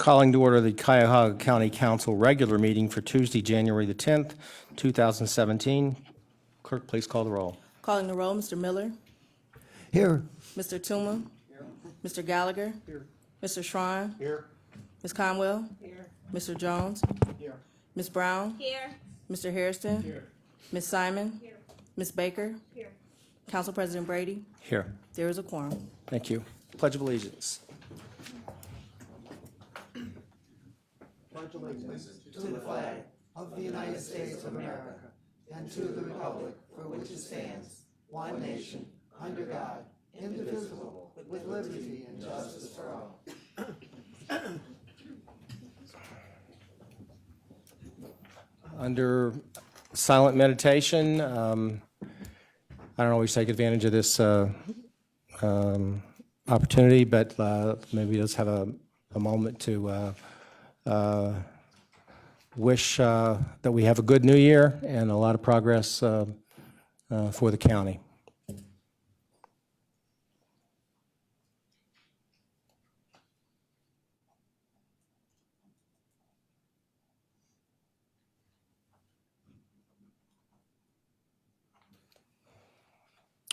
Calling to order the Cuyahoga County Council regular meeting for Tuesday, January the 10th, 2017. Clerk, please call the roll. Calling the roll, Mr. Miller, Here. Mr. Tuma, Mr. Gallagher, Mr. Schrein, Here. Ms. Conwell, Mr. Jones, Here. Ms. Brown, Here. Mr. Hairston, Here. Ms. Simon, Ms. Baker, Here. Council President Brady. Here. There is a quorum. Thank you. Pledge of Allegiance. Pledge allegiance to the flag of the United States of America and to the republic for which it stands, one nation, under God, indivisible, with liberty and justice for all. Under silent meditation, I don't always take advantage of this opportunity, but maybe let's have a moment to wish that we have a good new year and a lot of progress for the county.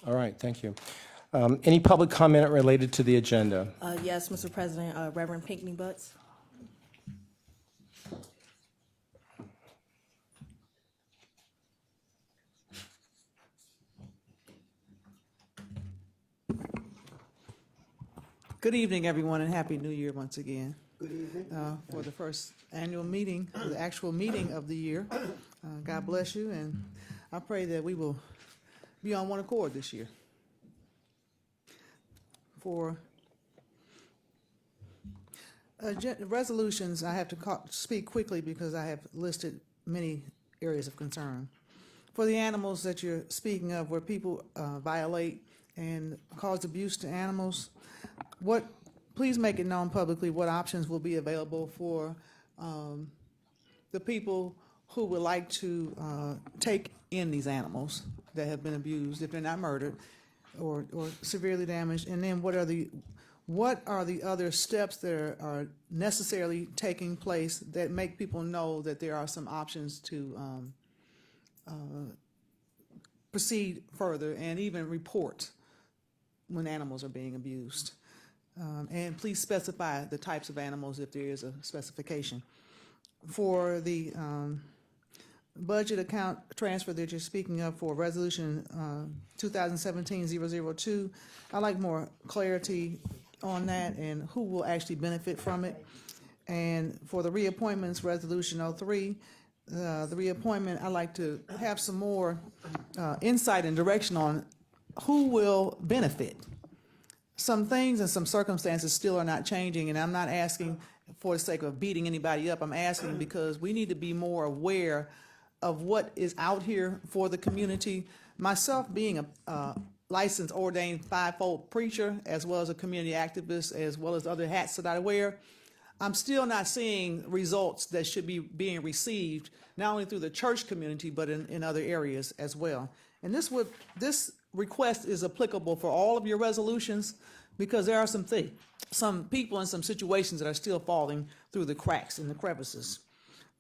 All right, thank you. Any public comment related to the agenda? Yes, Mr. President, Reverend Pinckney Butts. Good evening, everyone, and Happy New Year once again. Good evening. For the first annual meeting, the actual meeting of the year. God bless you, and I pray that we will be on one accord this year. For resolutions, I have to speak quickly because I have listed many areas of concern. For the animals that you're speaking of, where people violate and cause abuse to animals, please make it known publicly what options will be available for the people who would like to take in these animals that have been abused, if they're not murdered or severely damaged, and then what are the other steps that are necessarily taking place that make people know that there are some options to proceed further and even report when animals are being abused. And please specify the types of animals if there is a specification. For the budget account transfer that you're speaking of for resolution 2017-002, I'd like more clarity on that and who will actually benefit from it. And for the reappointments, resolution 03, the reappointment, I'd like to have some more insight and direction on who will benefit. Some things and some circumstances still are not changing, and I'm not asking for the sake of beating anybody up. I'm asking because we need to be more aware of what is out here for the community. Myself being a licensed, ordained, fivefold preacher, as well as a community activist, as well as other hats that I wear, I'm still not seeing results that should be being received, not only through the church community, but in other areas as well. And this request is applicable for all of your resolutions because there are some people and some situations that are still falling through the cracks and the crevices.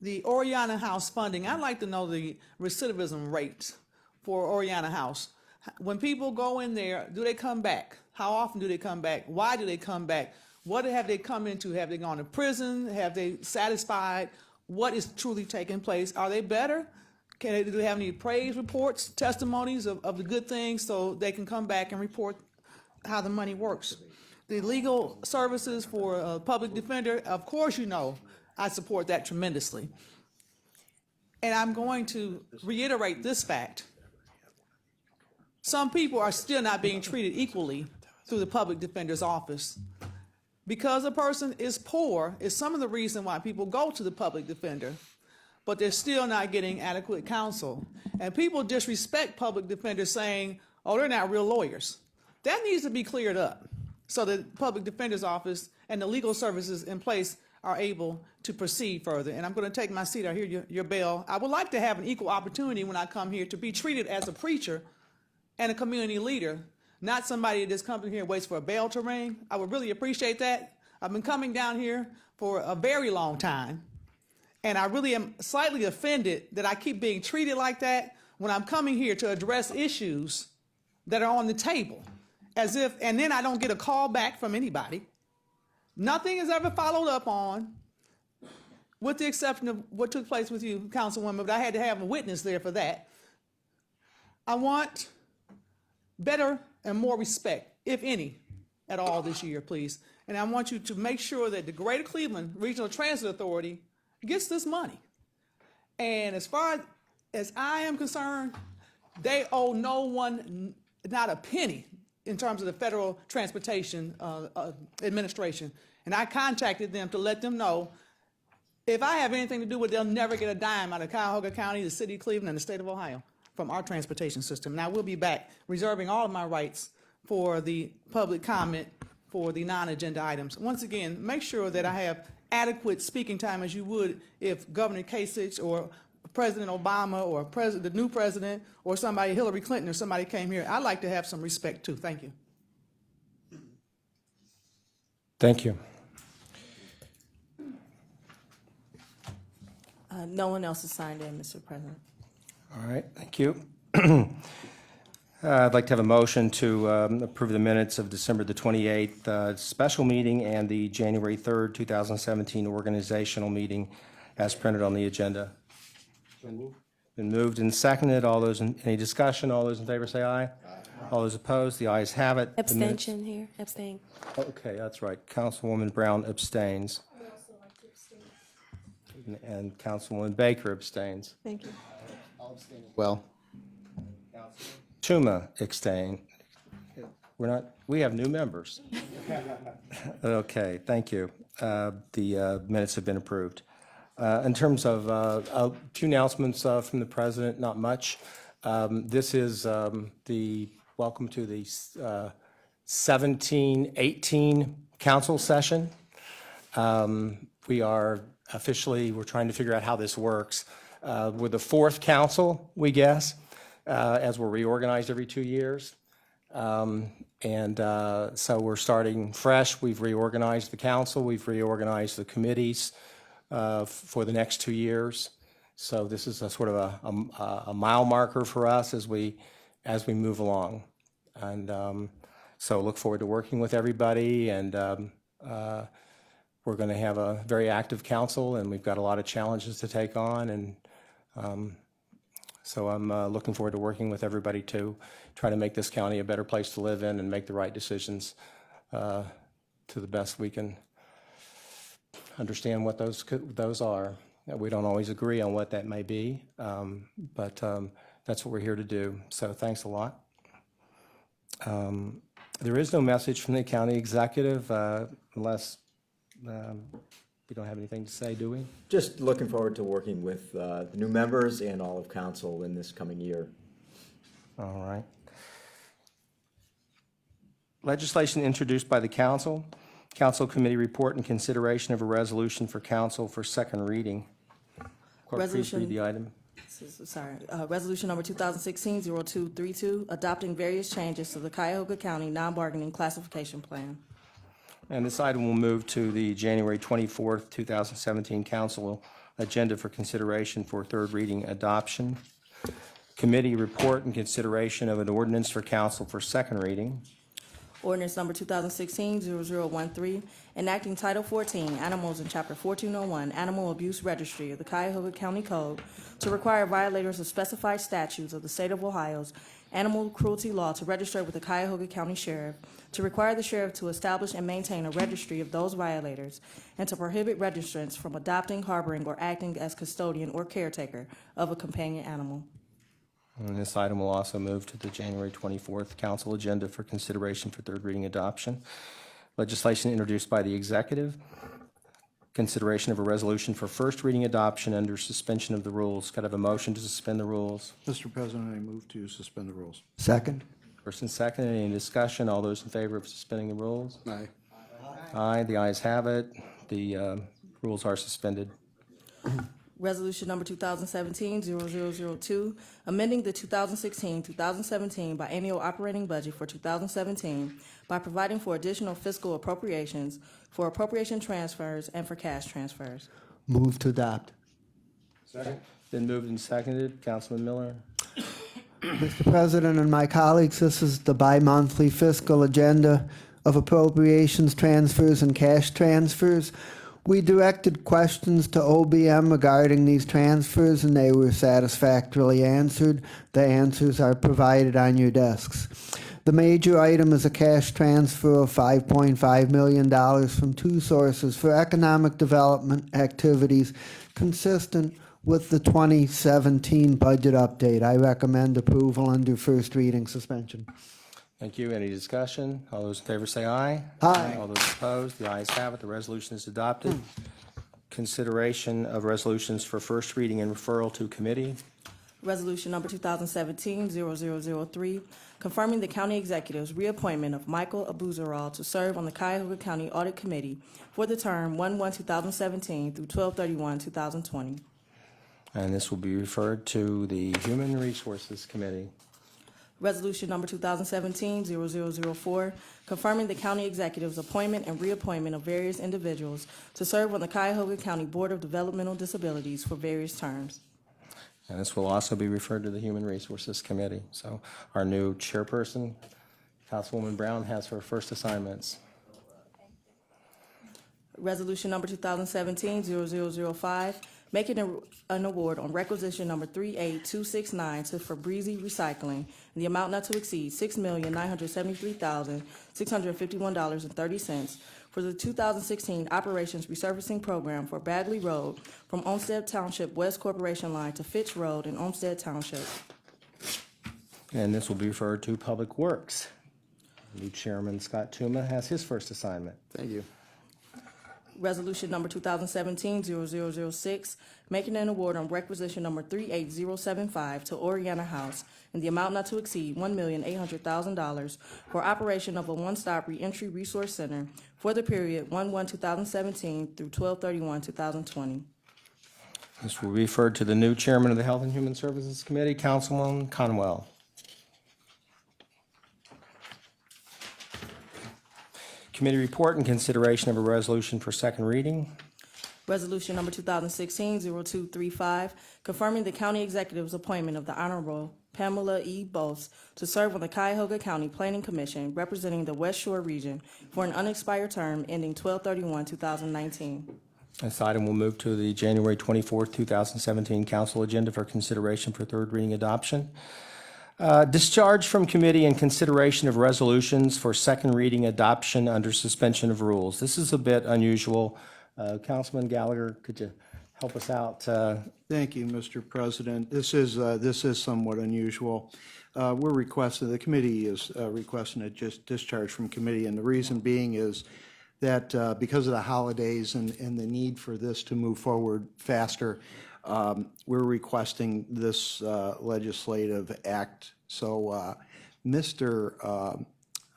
The Oriana House funding, I'd like to know the recidivism rates for Oriana House. When people go in there, do they come back? How often do they come back? Why do they come back? What have they come into? Have they gone to prison? Have they satisfied what is truly taking place? Are they better? Do they have any praise reports, testimonies of the good things so they can come back and report how the money works? The legal services for a public defender, of course you know, I support that tremendously. And I'm going to reiterate this fact. Some people are still not being treated equally through the public defender's office. Because a person is poor is some of the reason why people go to the public defender, but they're still not getting adequate counsel. And people disrespect public defenders saying, oh, they're not real lawyers. That needs to be cleared up so the public defender's office and the legal services in place are able to proceed further. And I'm going to take my seat. I hear your bell. I would like to have an equal opportunity when I come here to be treated as a preacher and a community leader, not somebody that just comes in here and waits for a bell to ring. I would really appreciate that. I've been coming down here for a very long time. And I really am slightly offended that I keep being treated like that when I'm coming here to address issues that are on the table. As if, and then I don't get a call back from anybody. Nothing is ever followed up on, with the exception of what took place with you, Councilwoman, but I had to have a witness there for that. I want better and more respect, if any, at all this year, please. And I want you to make sure that the Greater Cleveland Regional Transit Authority gets this money. And as far as I am concerned, they owe no one, not a penny, in terms of the Federal Transportation Administration. And I contacted them to let them know if I have anything to do with it, they'll never get a dime out of Cuyahoga County, the city of Cleveland, and the state of Ohio from our transportation system. And I will be back reserving all of my rights for the public comment for the non-agenda items. Once again, make sure that I have adequate speaking time as you would if Governor Kasich or President Obama or the new president or somebody, Hillary Clinton or somebody came here. I'd like to have some respect too. Thank you. Thank you. No one else is signed in, Mr. President. All right, thank you. I'd like to have a motion to approve the minutes of December the 28th special meeting and the January 3rd, 2017 organizational meeting as printed on the agenda. Been moved and seconded. Any discussion? All those in favor say aye. Aye. All those opposed, the ayes have it. The minutes- Abstention here, abstain. Okay, that's right. Councilwoman Brown abstains. And Councilwoman Baker abstains. Thank you. Well. Tuma abstain. We have new members. Okay, thank you. The minutes have been approved. In terms of a few announcements from the president, not much. This is the welcome to the 17-18 council session. We're trying to figure out how this works. We're the fourth council, we guess, as we're reorganized every 2 years. So we're starting fresh. We've reorganized the council. We've reorganized the committees for the next 2 years. So this is a sort of a mile marker for us as we move along. And so look forward to working with everybody. And we're going to have a very active council, and we've got a lot of challenges to take on. And so I'm looking forward to working with everybody to try to make this county a better place to live in and make the right decisions to the best we can understand what those are. We don't always agree on what that may be, but that's what we're here to do. So thanks a lot. There is no message from the county executive unless we don't have anything to say, do we? Just looking forward to working with the new members and all of council in this coming year. All right. Legislation introduced by the council. Council committee report and consideration of a resolution for council for second reading. Clerk, please read the item. Resolution number 2016-0232, adopting various changes to the Cuyahoga County non-bargaining classification plan. And this item will move to the January 24th, 2017 council agenda for consideration for third reading adoption. Committee report and consideration of an ordinance for council for second reading. Ordinance number 2016-0013, enacting Title 14, Animals in Chapter 1401, Animal Abuse Registry of the Cuyahoga County Code to require violators of specified statutes of the state of Ohio's animal cruelty law to register with the Cuyahoga County Sheriff, to require the sheriff to establish and maintain a registry of those violators, and to prohibit registrants from adopting, harboring, or acting as custodian or caretaker of a companion animal. And this item will also move to the January 24th council agenda for consideration for third reading adoption. Legislation introduced by the executive. Consideration of a resolution for first reading adoption under suspension of the rules. Could I have a motion to suspend the rules? Mr. President, I move to suspend the rules. Second. First and second, any discussion? All those in favor of suspending the rules? Aye. Aye, the ayes have it. The rules are suspended. Resolution number 2017-0002, amending the 2016-2017 biennial operating budget for 2017 by providing for additional fiscal appropriations, for appropriation transfers, and for cash transfers. Move to adopt. Been moved and seconded. Councilman Miller? Mr. President and my colleagues, this is the bi-monthly fiscal agenda of appropriations, transfers, and cash transfers. We directed questions to OBM regarding these transfers, and they were satisfactorily answered. The answers are provided on your desks. The major item is a cash transfer of $5.5 million from two sources for economic development activities consistent with the 2017 budget update. I recommend approval under first reading suspension. Thank you. Any discussion? All those in favor say aye. Aye. All those opposed, the ayes have it. The resolution is adopted. Consideration of resolutions for first reading and referral to committee. Resolution number 2017-0003, confirming the county executive's reappointment of Michael Abuzaral to serve on the Cuyahoga County Audit Committee for the term 1/1/2017 through 12/31/2020. And this will be referred to the Human Resources Committee. Resolution number 2017-0004, confirming the county executive's appointment and reappointment of various individuals to serve on the Cuyahoga County Board of Developmental Disabilities for various terms. And this will also be referred to the Human Resources Committee. So our new chairperson, Councilwoman Brown, has her first assignments. Resolution number 2017-0005, making an award on requisition number 38269 to Fabrizi Recycling in the amount not to exceed $6,973,651.30 for the 2016 Operations Resurfacing Program for Bagley Road from Olmsted Township West Corporation Line to Fitch Road in Olmsted Township. And this will be referred to Public Works. New Chairman Scott Tuma has his first assignment. Thank you. Resolution number 2017-0006, making an award on requisition number 38075 to Oriana House in the amount not to exceed $1,800,000 for operation of a one-stop reentry resource center for the period 1/1/2017 through 12/31/2020. This will be referred to the new Chairman of the Health and Human Services Committee, Councilwoman Conwell. Committee report and consideration of a resolution for second reading. Resolution number 2016-0235, confirming the county executive's appointment of the Honorable Pamela E. Bose to serve on the Cuyahoga County Planning Commission representing the West Shore region for an unexpired term ending 12/31/2019. This item will move to the January 24th, 2017 council agenda for consideration for third reading adoption. Discharge from committee and consideration of resolutions for second reading adoption under suspension of rules. This is a bit unusual. Councilman Gallagher, could you help us out? Thank you, Mr. President. This is somewhat unusual. The committee is requesting a just discharge from committee, and the reason being is that because of the holidays and the need for this to move forward faster, we're requesting this legislative act. So Mr.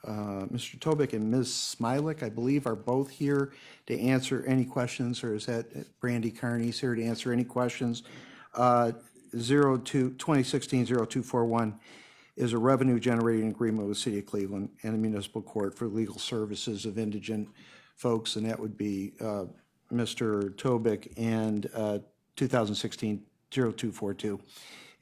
Tobick and Ms. Smilek, I believe, are both here to answer any questions, or is that Brandy Carney's here to answer any questions? 2016-0241 is a revenue generating agreement with the City of Cleveland and the Municipal Court for legal services of indigent folks, and that would be Mr. Tobick, and 2016-0242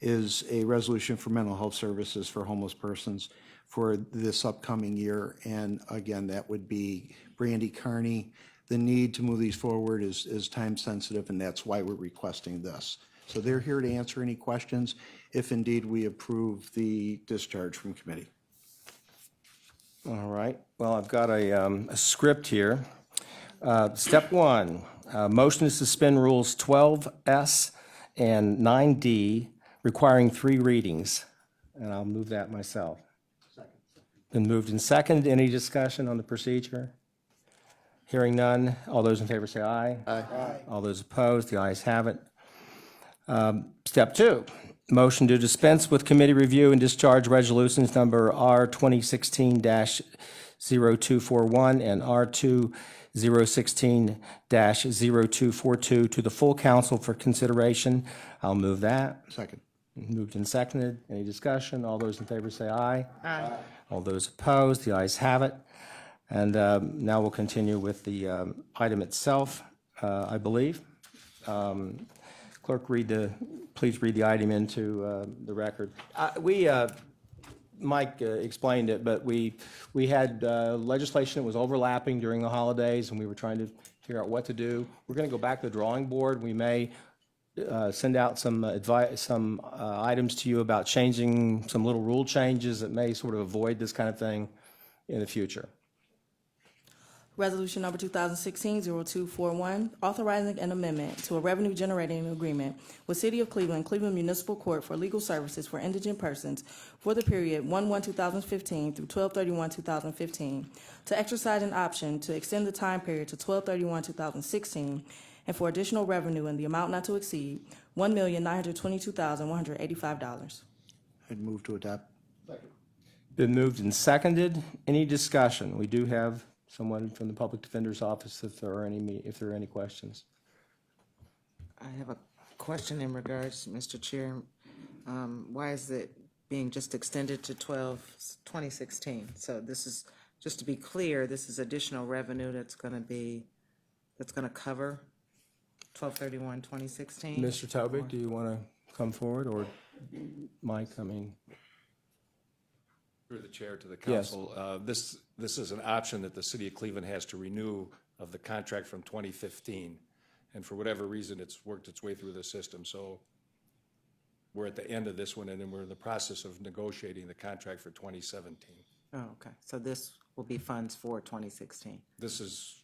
is a resolution for mental health services for homeless persons for this upcoming year. And again, that would be Brandy Carney. The need to move these forward is time sensitive, and that's why we're requesting this. So they're here to answer any questions if indeed we approve the discharge from committee. All right. Well, I've got a script here. Step one, motion to suspend rules 12S and 9D requiring 3 readings. And I'll move that myself. Been moved and seconded. Any discussion on the procedure? Hearing none. All those in favor say aye. Aye. All those opposed, the ayes have it. Step two, motion to dispense with committee review and discharge resolutions number R 2016-0241 and R 016-0242 to the full council for consideration. I'll move that. Second. Moved and seconded. Any discussion? All those in favor say aye. Aye. All those opposed, the ayes have it. And now we'll continue with the item itself, I believe. Clerk, please read the item into the record. Mike explained it, but we had legislation that was overlapping during the holidays, and we were trying to figure out what to do. We're going to go back to the drawing board. We may send out some advice, some items to you about changing some little rule changes that may sort of avoid this kind of thing in the future. Resolution number 2016-0241, authorizing an amendment to a revenue-generating agreement with City of Cleveland, Cleveland Municipal Court for legal services for indigent persons for the period 1/1/2015 through 12/31/2015, to exercise an option to extend the time period to 12/31/2016, and for additional revenue in the amount not to exceed $1,922,185. I'd move to adopt. Been moved and seconded. Any discussion? We do have someone from the Public Defender's Office if there are any questions. I have a question in regards, Mr. Chair. Why is it being just extended to 2016? So this is, just to be clear, this is additional revenue that's going to cover 12/31/2016? Mr. Tobig, do you want to come forward, or Mike, Through the chair to the Yes. council. This is an option that the city of Cleveland has to renew of the contract from 2015. And for whatever reason, it's worked its way through the system. So we're at the end of this one, and then we're in the process of negotiating the contract for 2017. Oh, okay. So this will be funds for 2016? This is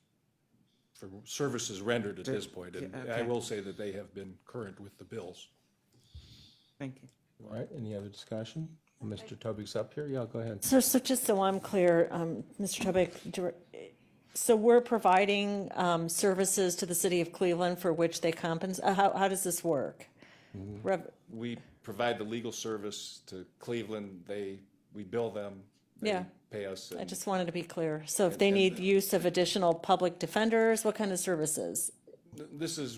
for services rendered at this point. And I Okay. will say that they have been current with the bills. Thank you. all right, any other discussion? Mr. Tobig's up here. Yeah, go ahead. So just so I'm clear, Mr. Tobik, so we're providing services to the city of Cleveland for which they compensate? How does this work? We provide the legal service to Cleveland. We bill them. They Yeah. pay us. I just wanted to be clear. So if they need use of additional public defenders, what kind of services?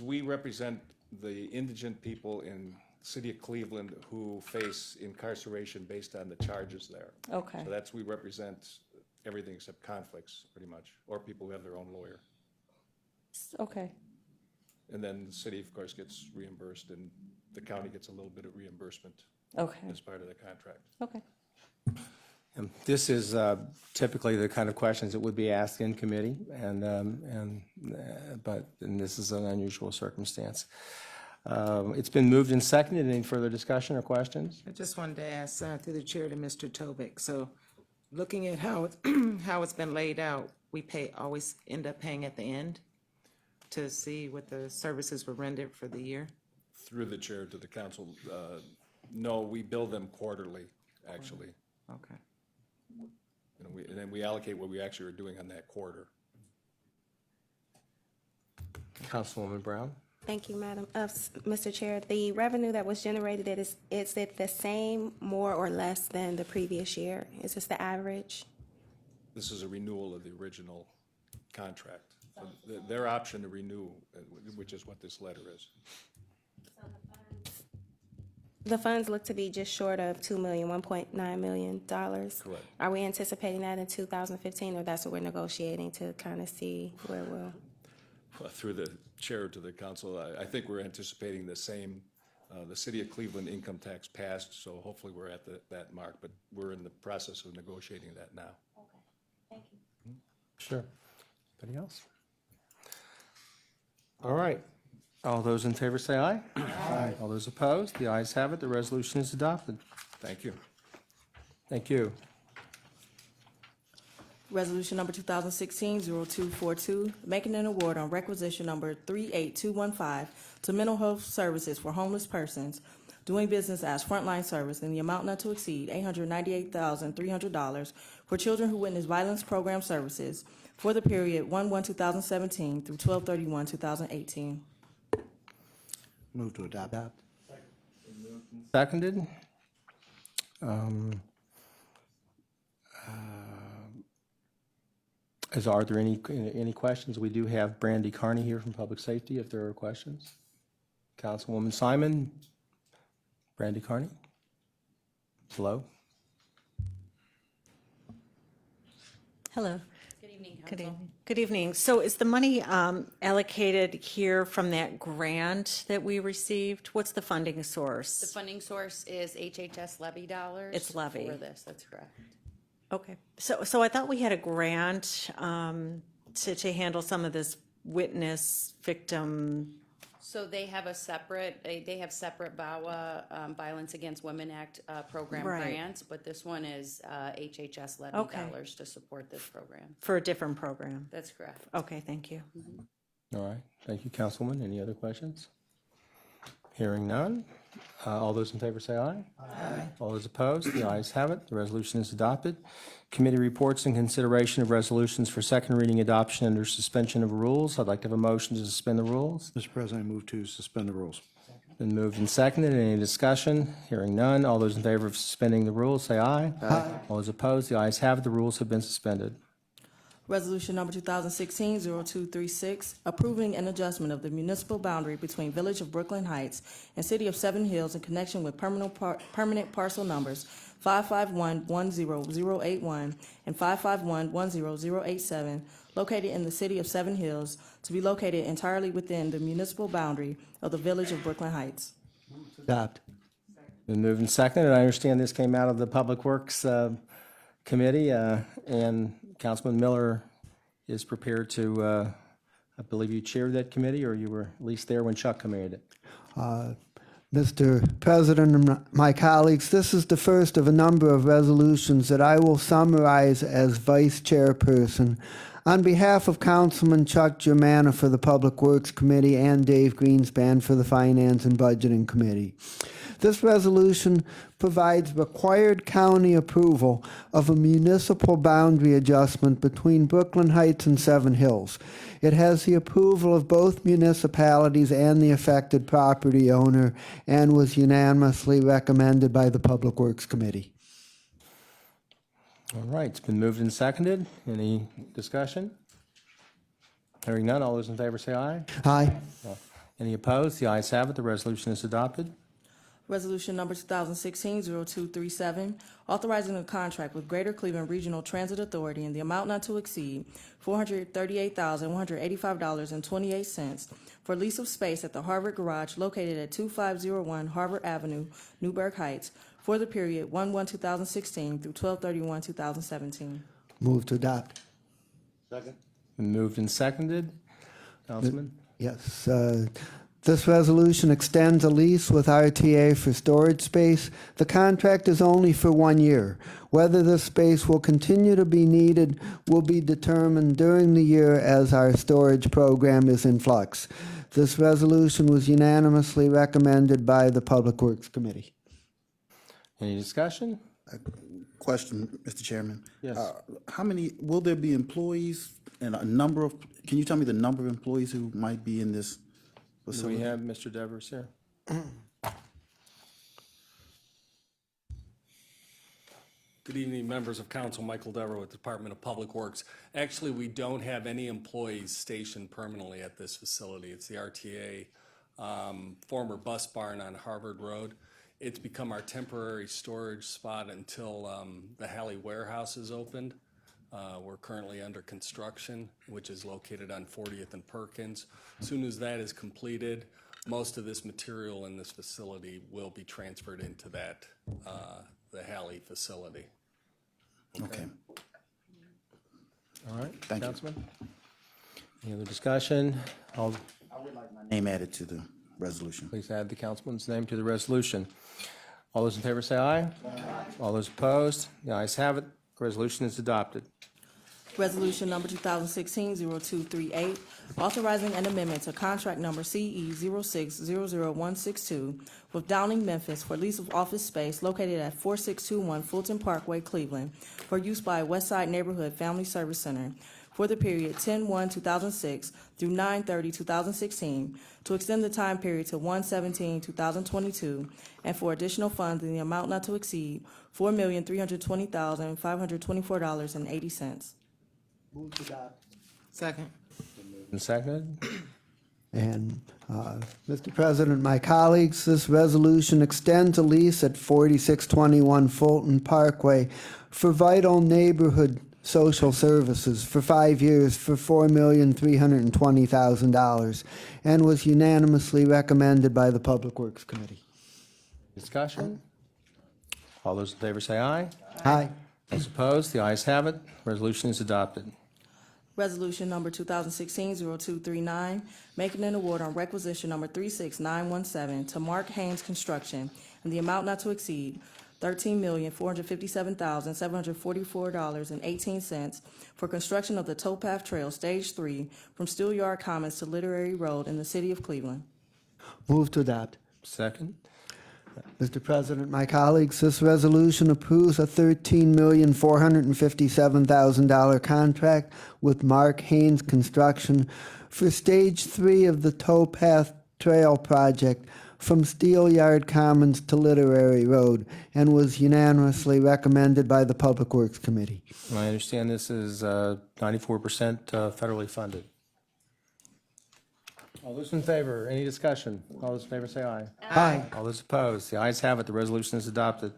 We represent the indigent people in the city of Cleveland who face incarceration based on the charges there. Okay, So we represent everything except conflicts, pretty much, or people who have their own lawyer. okay, And then the city, of course, gets reimbursed, and the county gets a little bit of reimbursement okay, as part of the contract. okay. This is typically the kind of questions that would be asked in committee, but this is an unusual circumstance. It's been moved and seconded. Any further discussion or questions? I just wanted to ask through the chair to Mr. Tobik. So looking at how it's, how it's been laid out, we always end up paying at the end to see what the services were rendered for the year? Through the chair to the council, no, we bill them quarterly, actually. Okay. And then we allocate what we actually are doing on that quarter. Councilwoman Brown? Thank you, Madam, Mr. Chair. The revenue that was generated, is it the same, more or less than the previous year? Is this the average? This is a renewal of the original contract. So their option to renew, which is what this letter is. The funds look to be just short of $1.9 million. Correct. Are we anticipating that in 2015, or that's what we're negotiating to kind of see where we'll? Through the chair to the council, I think we're anticipating the same. The city of Cleveland income tax passed, so hopefully we're at that mark, but we're in the process of negotiating that now. Okay, thank you. Sure. Anybody else? All right. All those in favor say aye. Aye. All those opposed? The ayes have it. The resolution is adopted. Thank you. Thank you. Resolution number 2016-0242, making an award on requisition number 38215 to Mental Health Services for Homeless Persons doing business as Frontline Service in the amount not to exceed $898,300 for children who witness violence program services for the period 1/1/2017 through 12/31/2018. Move to adopt. Seconded. Are there any questions? We do have Brandy Carney here from Public Safety if there are questions. Councilwoman Simon, Brandy Carney. Hello. Hello. Good evening, Council. Good evening. So is the money allocated here from that grant that we received? What's the funding source? The funding source is HHS levy dollars. It's levy. For this, that's correct. Okay. So I thought we had a grant to handle some of this witness victim. So they have a separate, they have separate VAWA, Violence Against Women Act program Right. grants, but this one is HHS levy Okay. dollars to support this program. For a different program. That's correct. Okay, thank you. All right. Thank you, Councilwoman. Any other questions? Hearing none. All those in favor say aye. Aye. All those opposed? The ayes have it. The resolution is adopted. Committee reports and consideration of resolutions for second reading adoption under suspension of rules. I'd like to have a motion to suspend the rules. Mr. President, I move to suspend the rules. Been moved and seconded. Any discussion? Hearing none. All those in favor of suspending the rules say aye. Aye. All those opposed? The ayes have it. The rules have been suspended. Resolution number 2016-0236, approving an adjustment of the municipal boundary between Village of Brooklyn Heights and City of Seven Hills in connection with permanent parcel numbers 551-10081 and 551-10087, located in the City of Seven Hills, to be located entirely within the municipal boundary of the Village of Brooklyn Heights. Adopt. Been moved and seconded. I understand this came out of the Public Works Committee, and Councilman Miller is prepared to, I believe you chaired that committee, or you were at least there when Chuck committed it. Mr. President and my colleagues, this is the first of a number of resolutions that I will summarize as Vice Chairperson on behalf of Councilman Chuck Germana for the Public Works Committee and Dave Greenspan for the Finance and Budgeting Committee. This resolution provides required county approval of a municipal boundary adjustment between Brooklyn Heights and Seven Hills. It has the approval of both municipalities and the affected property owner and was unanimously recommended by the Public Works Committee. All right, it's been moved and seconded. Any discussion? Hearing none, all those in favor say aye. Aye. Any opposed? The ayes have it. The resolution is adopted. Resolution number 2016-0237, authorizing a contract with Greater Cleveland Regional Transit Authority in the amount not to exceed $438,185.28 for lease of space at the Harvard Garage located at 2501 Harvard Avenue, Newburgh Heights, for the period 1/1/2016 through 12/31/2017. Move to adopt. Been moved and seconded. Councilman? Yes. This resolution extends a lease with RTA for storage space. The contract is only for 1 year. Whether this space will continue to be needed will be determined during the year as our storage program is in flux. This resolution was unanimously recommended by the Public Works Committee. Any discussion? Question, Mr. Chairman. Yes. How many, will there be employees and a number of, can you tell me the number of employees who might be in this Do we facility? have Mr. Devers here? Good evening, members of council. Michael Dever with the Department of Public Works. Actually, we don't have any employees stationed permanently at this facility. It's the RTA former bus barn on Harvard Road. It's become our temporary storage spot until the Halley warehouse is opened. We're currently under construction, which is located on 40th and Perkins. As soon as that is completed, most of this material in this facility will be transferred into that, the Halley facility. Okay. All right, Thank you. Councilman? Any other discussion? All, Name added to the resolution. please add the councilman's name to the resolution. All those in favor say aye. Aye. All those opposed? The ayes have it. The resolution is adopted. Resolution number 2016-0238, authorizing an amendment to contract number CE 0600162 with Downing Memphis for lease of office space located at 4621 Fulton Parkway, Cleveland, for use by Westside Neighborhood Family Service Center for the period 10/1/2006 through 9/30/2016, to extend the time period to 1/17/2022, and for additional funds in the amount not to exceed $4,320,524.80. Move to adopt. Second. And seconded. And, Mr. President, my colleagues, this resolution extends a lease at 4621 Fulton Parkway for Vital Neighborhood Social Services for 5 years for $4,320,000 and was unanimously recommended by the Public Works Committee. Discussion? All those in favor say aye. Aye. Those opposed, the ayes have it. Resolution is adopted. Resolution number 2016-0239, making an award on requisition number 36917 to Mark Haynes Construction in the amount not to exceed $13,457,744.18 for construction of the Towpath Trail Stage 3 from Steelyard Commons to Literary Road in the city of Cleveland. Move to adopt. Second. Mr. President, my colleagues, this resolution approves a $13,457,000 contract with Mark Haynes Construction for Stage 3 of the Towpath Trail project from Steelyard Commons to Literary Road and was unanimously recommended by the Public Works Committee. I understand this is 94% federally funded. All those in favor, any discussion? All those in favor say aye. Aye. All those opposed, the ayes have it. The resolution is adopted.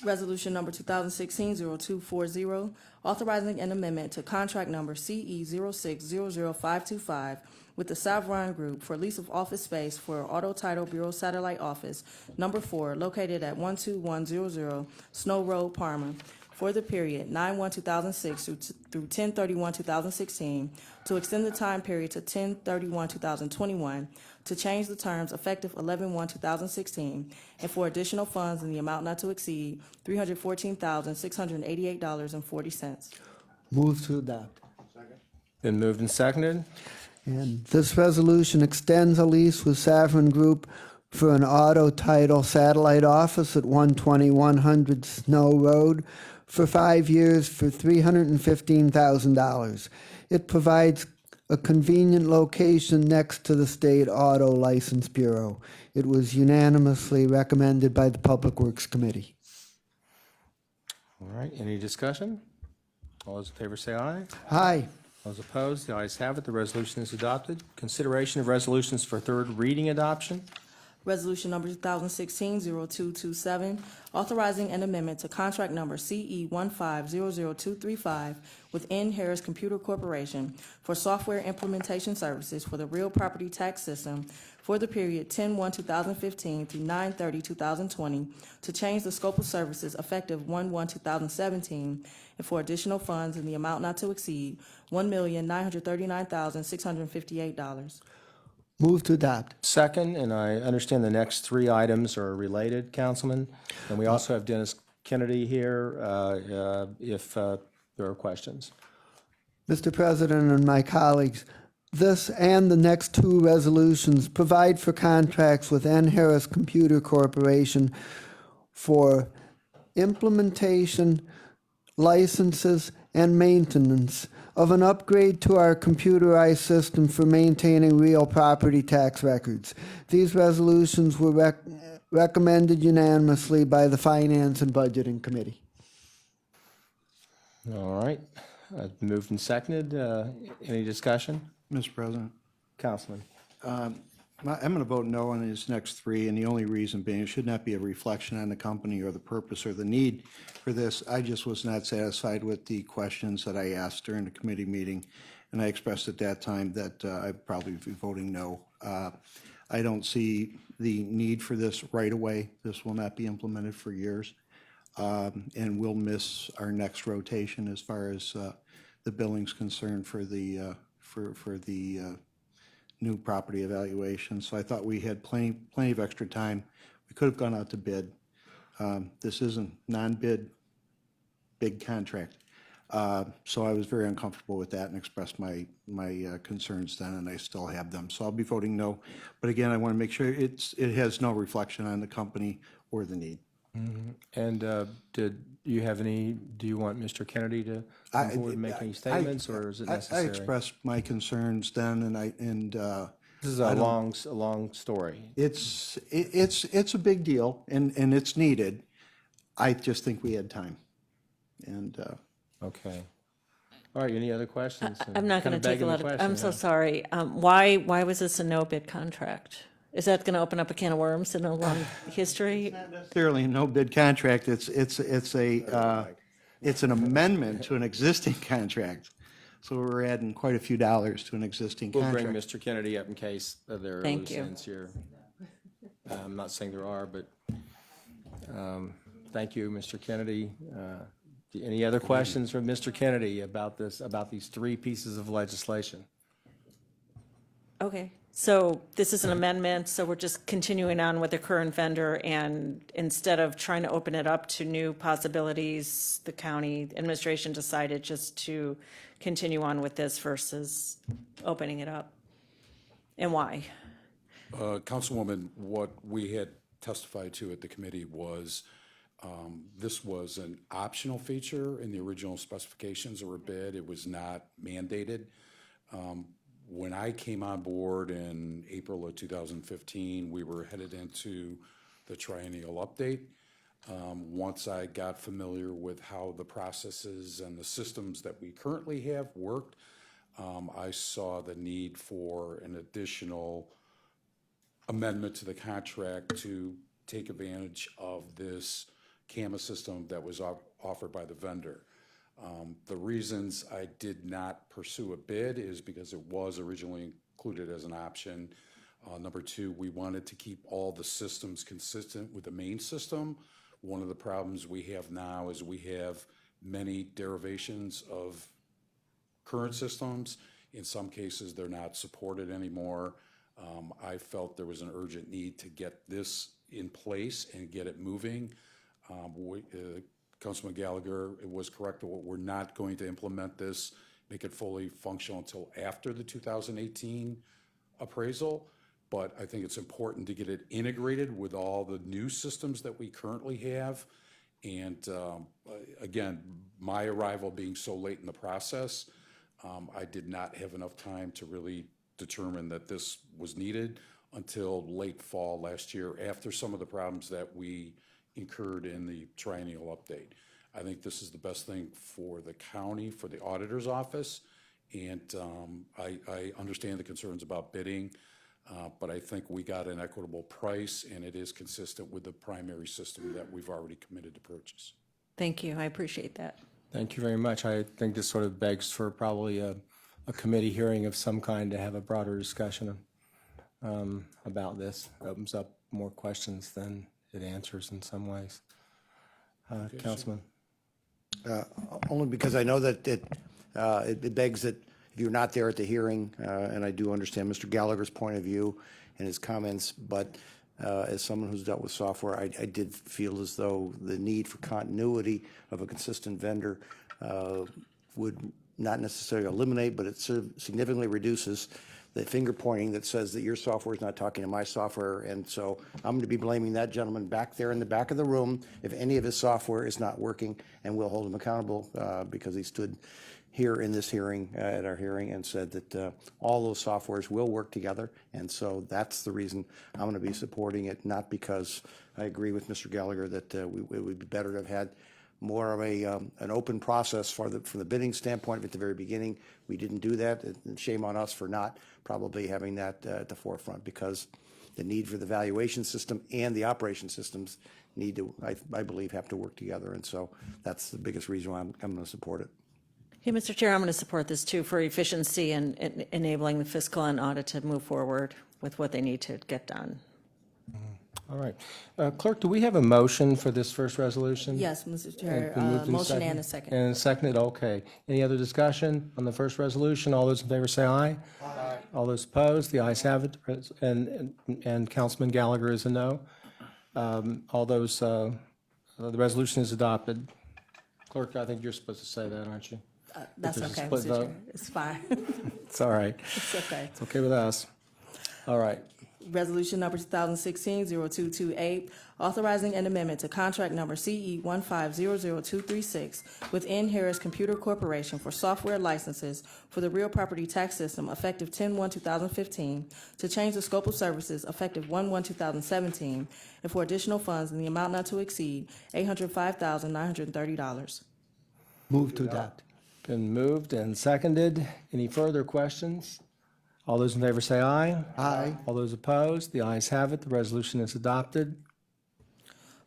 Resolution number 2016-0240, authorizing an amendment to contract number CE 0600525 with the Savron Group for lease of office space for Auto Title Bureau Satellite Office, number 4, located at 12100 Snow Road, Parma, for the period 9/1/2006 through 10/31/2016, to extend the time period to 10/31/2021, to change the terms effective 11/1/2016, and for additional funds in the amount not to exceed $314,688.40. Move to adopt. Been moved and seconded. And this resolution extends a lease with Savron Group for an auto title satellite office at 12100 Snow Road for 5 years for $315,000. It provides a convenient location next to the State Auto License Bureau. It was unanimously recommended by the Public Works Committee. All right, any discussion? All those in favor say aye. Aye. Those opposed, the ayes have it. The resolution is adopted. Consideration of resolutions for third reading adoption. Resolution number 2016-0227, authorizing an amendment to contract number CE 1500235 with N. Harris Computer Corporation for software implementation services for the real property tax system for the period 10/1/2015 through 9/30/2020, to change the scope of services effective 1/1/2017, and for additional funds in the amount not to exceed $1,939,658. Move to adopt. Second, and I understand the next three items are related, Councilman. And we also have Dennis Kennedy here if there are questions. Mr. President and my colleagues, this and the next two resolutions provide for contracts with N. Harris Computer Corporation for implementation, licenses, and maintenance of an upgrade to our computerized system for maintaining real property tax records. These resolutions were recommended unanimously by the Finance and Budgeting Committee. All right. Moved and seconded. Any discussion? Mr. President, Councilman. I'm going to vote no on these next three, and the only reason being it should not be a reflection on the company or the purpose or the need for this. I just was not satisfied with the questions that I asked during the committee meeting, and I expressed at that time that I'd probably be voting no. I don't see the need for this right away. This will not be implemented for years, and we'll miss our next rotation as far as the billing's concerned for the new property evaluation. So I thought we had plenty of extra time. We could have gone out to bid. This isn't non-bid, big contract. So I was very uncomfortable with that and expressed my concerns then, and I still have them. So I'll be voting no. But again, I want to make sure it has no reflection on the company or the need. And do you want Mr. Kennedy to come forward and make any statements, or is it necessary? I expressed my concerns then, and This is a long story. it's a big deal, and it's needed. I just think we had time. And Okay. All right, any other questions? I'm not going Kinda to take a begging the lot of, question, I'm so yeah. sorry. Why was this a no-bid contract? Is that going to open up a can of worms in a long history? Necessarily a no-bid contract, it's an amendment to an existing contract. So we're adding quite a few dollars to an existing We'll contract. bring Mr. Kennedy up in case there are Thank loose you. ends here. I'm not saying there are, but thank you, Mr. Kennedy. Any other questions from Mr. Kennedy about this, about these three pieces of legislation? Okay, so this is an amendment, so we're just continuing on with the current vendor, and instead of trying to open it up to new possibilities, the county administration decided just to continue on with this versus opening it up. And why? Councilwoman, what we had testified to at the committee was this was an optional feature in the original specifications or a bid. It was not mandated. When I came on board in April of 2015, we were headed into the triennial update. Once I got familiar with how the processes and the systems that we currently have worked, I saw the need for an additional amendment to the contract to take advantage of this CAMA system that was offered by the vendor. The reasons I did not pursue a bid is because it was originally included as an option. Number two, we wanted to keep all the systems consistent with the main system. One of the problems we have now is we have many derivations of current systems. In some cases, they're not supported anymore. I felt there was an urgent need to get this in place and get it moving. Councilman Gallagher, it was correct. We're not going to implement this, make it fully functional until after the 2018 appraisal. But I think it's important to get it integrated with all the new systems that we currently have. And again, my arrival being so late in the process, I did not have enough time to really determine that this was needed until late fall last year, after some of the problems that we incurred in the triennial update. I think this is the best thing for the county, for the auditor's office, and I understand the concerns about bidding, but I think we got an equitable price, and it is consistent with the primary system that we've already committed to purchase. Thank you, I appreciate that. Thank you very much. I think this sort of begs for probably a committee hearing of some kind to have a broader discussion about this. It opens up more questions than it answers in some ways. Councilman? Only because I know that it begs that if you're not there at the hearing, and I do understand Mr. Gallagher's point of view and his comments, but as someone who's dealt with software, I did feel as though the need for continuity of a consistent vendor would not necessarily eliminate, but it significantly reduces the finger pointing that says that your software is not talking to my software. And so I'm going to be blaming that gentleman back there in the back of the room if any of his software is not working, and we'll hold him accountable because he stood here in this hearing, at our hearing, and said that all those softwares will work together. And so that's the reason I'm going to be supporting it, not because I agree with Mr. Gallagher that it would be better to have had more of an open process from the bidding standpoint at the very beginning. We didn't do that, and shame on us for not probably having that at the forefront, because the need for the valuation system and the operation systems need to, I believe, have to work together. And so that's the biggest reason why I'm going to support it. Hey, Mr. Chair, I'm going to support this too for efficiency and enabling the fiscal and audit to move forward with what they need to get done. All right. Clerk, do we have a motion for this first resolution? Yes, Mr. Chair, Been moved and motion seconded? and a second. And seconded, okay. Any other discussion on the first resolution? All those in favor say aye. Aye. All those opposed, the ayes have it, and Councilman Gallagher is a no. All those, the resolution is adopted. Clerk, I think you're supposed to say that, aren't you? That's there's a okay, split Mr. vote? Chair. It's fine. It's all right. It's okay. It's okay with us. All right. Resolution number 2016-0228, authorizing an amendment to contract number CE 1500236 with N. Harris Computer Corporation for software licenses for the real property tax system effective 10/1/2015 to change the scope of services effective 1/1/2017 and for additional funds in the amount not to exceed $805,930. Move to adopt. Been moved and seconded. Any further questions? All those in favor say aye. Aye. All those opposed? The ayes have it. The resolution is adopted.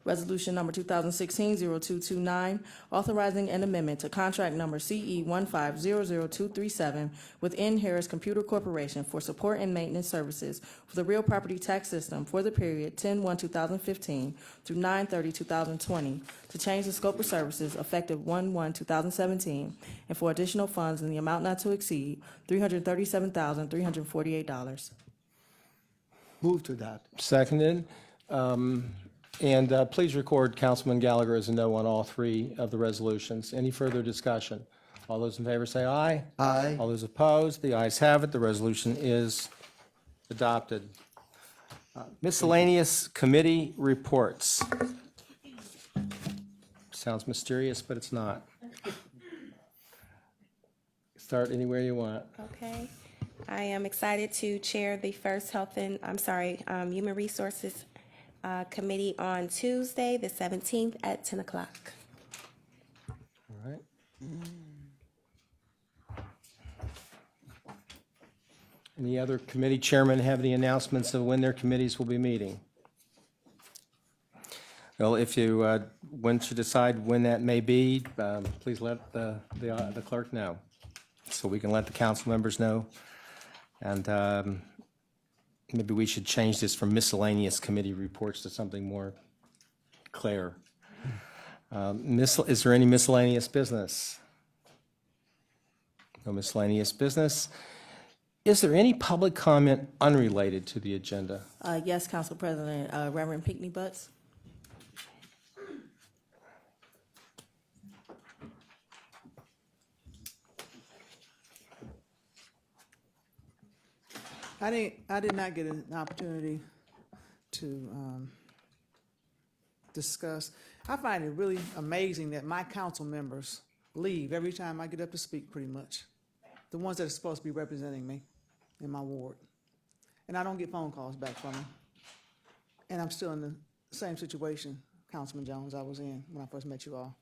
Resolution number 2016-0229, authorizing an amendment to contract number CE 1500237 with N. Harris Computer Corporation for support and maintenance services for the real property tax system for the period 10/1/2015 through 9/30/2020 to change the scope of services effective 1/1/2017 and for additional funds in the amount not to exceed $337,348. Move to adopt. Seconded. And please record Councilman Gallagher as a no on all three of the resolutions. Any further discussion? All those in favor say aye. Aye. All those opposed? The ayes have it. The resolution is adopted. Miscellaneous committee reports. Sounds mysterious, but it's not. Start anywhere you want. Okay. I am excited to chair the first Human Resources Committee on Tuesday, the 17th at 10 o'clock. All right. Any other committee chairmen have any announcements of when their committees will be meeting? Well, if you, once you decide when that may be, please let the clerk know, so we can let the council members know. And maybe we should change this from miscellaneous committee reports to something more clear. Is there any miscellaneous business? No miscellaneous business. Is there any public comment unrelated to the agenda? Yes, Council President, Reverend Pinckney Butts. I did not get an opportunity to discuss. I find it really amazing that my council members leave every time I get up to speak, pretty much. The ones that are supposed to be representing me in my ward. And I don't get phone calls back from them. And I'm still in the same situation, Councilman Jones, I was in when I first met you all.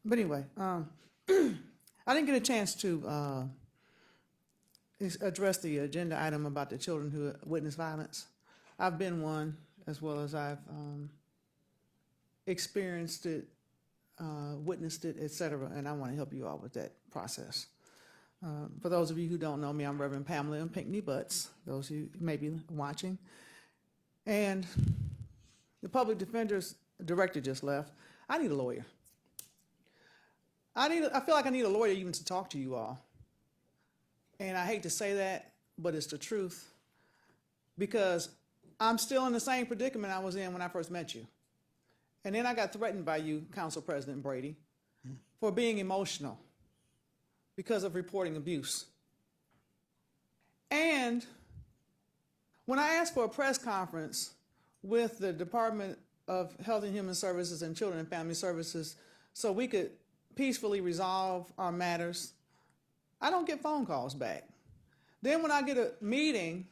But anyway, I didn't get a chance to address the agenda item about the children who witness violence. I've been one, as well as I've experienced it, witnessed it, et cetera, and I want to help you all with that process. For those of you who don't know me, I'm Reverend Pamela Pinckney Butts, those who may be watching. And the public defender's director just left. I need a lawyer. I feel like I need a lawyer even to talk to you all. And I hate to say that, but it's the truth, because I'm still in the same predicament I was in when I first met you. And then I got threatened by you, Council President Brady, for being emotional because of reporting abuse. And when I asked for a press conference with the Department of Health and Human Services and Children and Family Services so we could peacefully resolve our matters, I don't get phone calls back. Then when I get a meeting,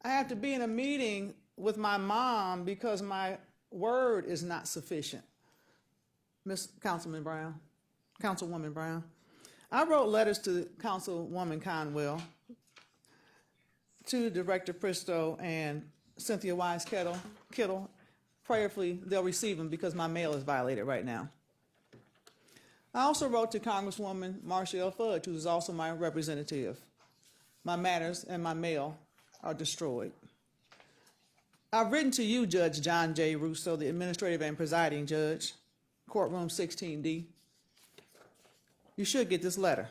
I have to be in a meeting with my mom because my word is not sufficient. Councilwoman Brown, I wrote letters to Councilwoman Conwell, to Director Pristo and Cynthia Wise Kittle. Prayerfully, they'll receive them because my mail is violated right now. I also wrote to Congresswoman Marcia L. Fudge, who is also my representative. My matters and my mail are destroyed. I've written to you, Judge John J. Russo, the administrative and presiding judge, courtroom 16D. You should get this letter.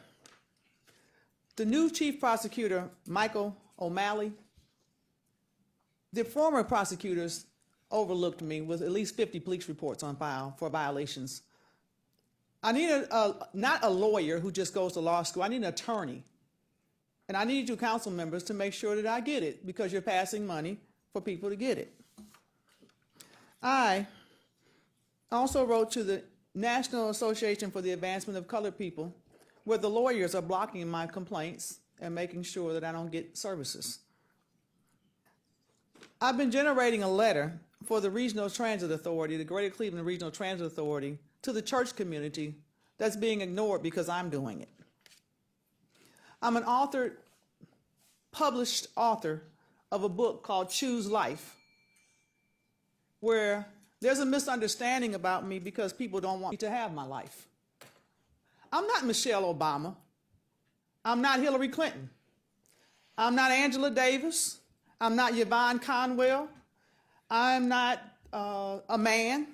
The new chief prosecutor, Michael O'Malley, the former prosecutors overlooked me with at least 50 police reports on file for violations. I need not a lawyer who just goes to law school. I need an attorney. And I need you council members to make sure that I get it, because you're passing money for people to get it. I also wrote to the National Association for the Advancement of Colored People, where the lawyers are blocking my complaints and making sure that I don't get services. I've been generating a letter for the Regional Transit Authority, the Greater Cleveland Regional Transit Authority, to the church community that's being ignored because I'm doing it. I'm an author, published author of a book called Choose Life, where there's a misunderstanding about me because people don't want me to have my life. I'm not Michelle Obama. I'm not Hillary Clinton. I'm not Angela Davis. I'm not Yvonne Conwell. I'm not a man.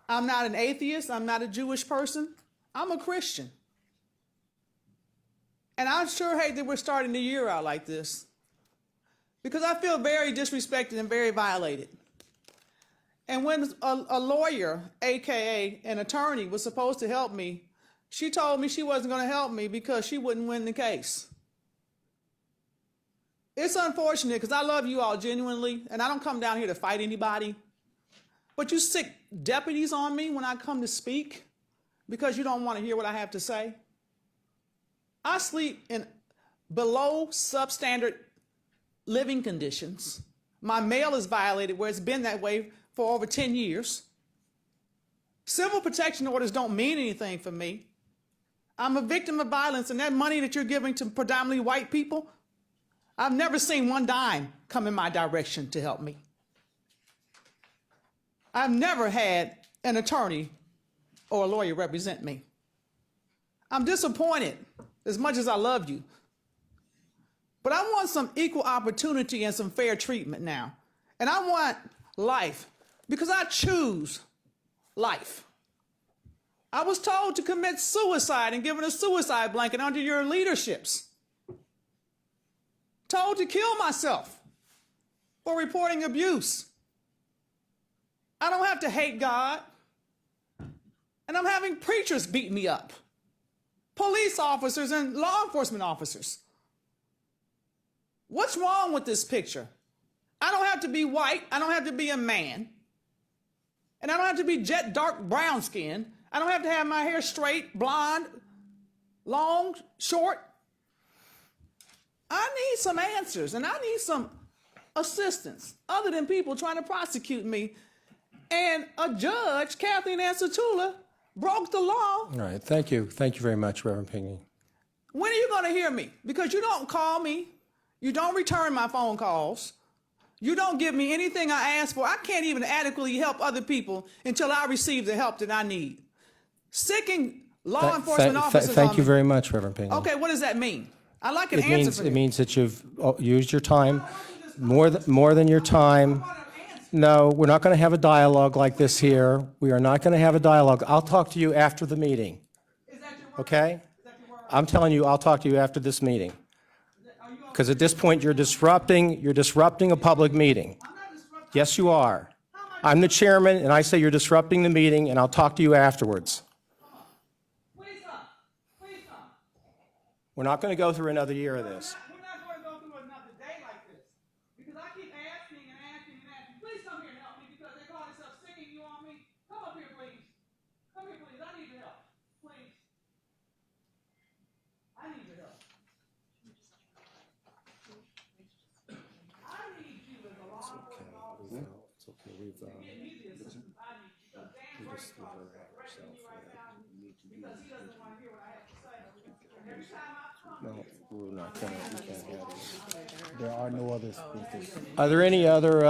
I'm not an atheist. I'm not a Jewish person. I'm a Christian. And I sure hate that we're starting the year out like this, because I feel very disrespected and very violated. And when a lawyer, AKA an attorney, was supposed to help me, she told me she wasn't going to help me because she wouldn't win the case. It's unfortunate because I love you all genuinely, and I don't come down here to fight anybody. But you stick deputies on me when I come to speak because you don't want to hear what I have to say. I sleep in below substandard living conditions. My mail is violated where it's been that way for over 10 years. Civil protection orders don't mean anything for me. I'm a victim of violence, and that money that you're giving to predominantly white people, I've never seen one dime come in my direction to help me. I've never had an attorney or a lawyer represent me. I'm disappointed as much as I love you. But I want some equal opportunity and some fair treatment now. And I want life because I choose life. I was told to commit suicide and given a suicide blanket under your leaderships. Told to kill myself for reporting abuse. I don't have to hate God. And I'm having preachers beat me up. Police officers and law enforcement officers. What's wrong with this picture? I don't have to be white. I don't have to be a man. And I don't have to be jet dark brown skin. I don't have to have my hair straight, blonde, long, short. I need some answers, and I need some assistance other than people trying to prosecute me. And a judge, Kathleen Ansatula, broke the law. All right, thank you. Thank you very much, Reverend Pinckney. When are you going to hear me? Because you don't call me. You don't return my phone calls. You don't give me anything I ask for. I can't even adequately help other people until I receive the help that I need. Sicking law enforcement officers Thank on you me. very much, Reverend Pinckney. Okay, what does that mean? I'd like an answer from you. It means that you've used your time, more than your time. No, we're not going to have a dialogue like this here. We are not going to have a dialogue. I'll talk to you after the meeting. Okay? I'm telling you, I'll talk to you after this meeting. Because at this point, you're disrupting a public meeting. Yes, you are. I'm the chairman, and I say you're disrupting the meeting, and I'll talk to you afterwards. We're not going to go through another year of this. We're not going to go through another day like this. Because I keep asking and asking and asking. Please come here and help me because they call themselves sicking you on me. Come up here, please. Come here, please. I need your help. Please. I need your help. I need you as a law enforcement officer. It's okay. We've Give me the assistance I need. Because Dan Burke calls threatening me right now because he doesn't want to hear what I have to say. Every time I come, No, we're not going to. We can't have it. There are no other speakers. Are there any other?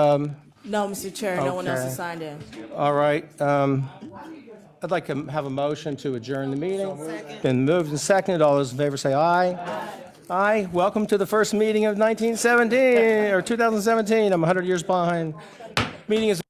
No, Mr. Chair, no one else Okay. is signed in. All right. I'd like to have a motion to adjourn the meeting. Been moved and seconded. All those in favor say aye. Aye. Welcome to the first meeting of 1917 or 2017. I'm 100 years behind. Meeting is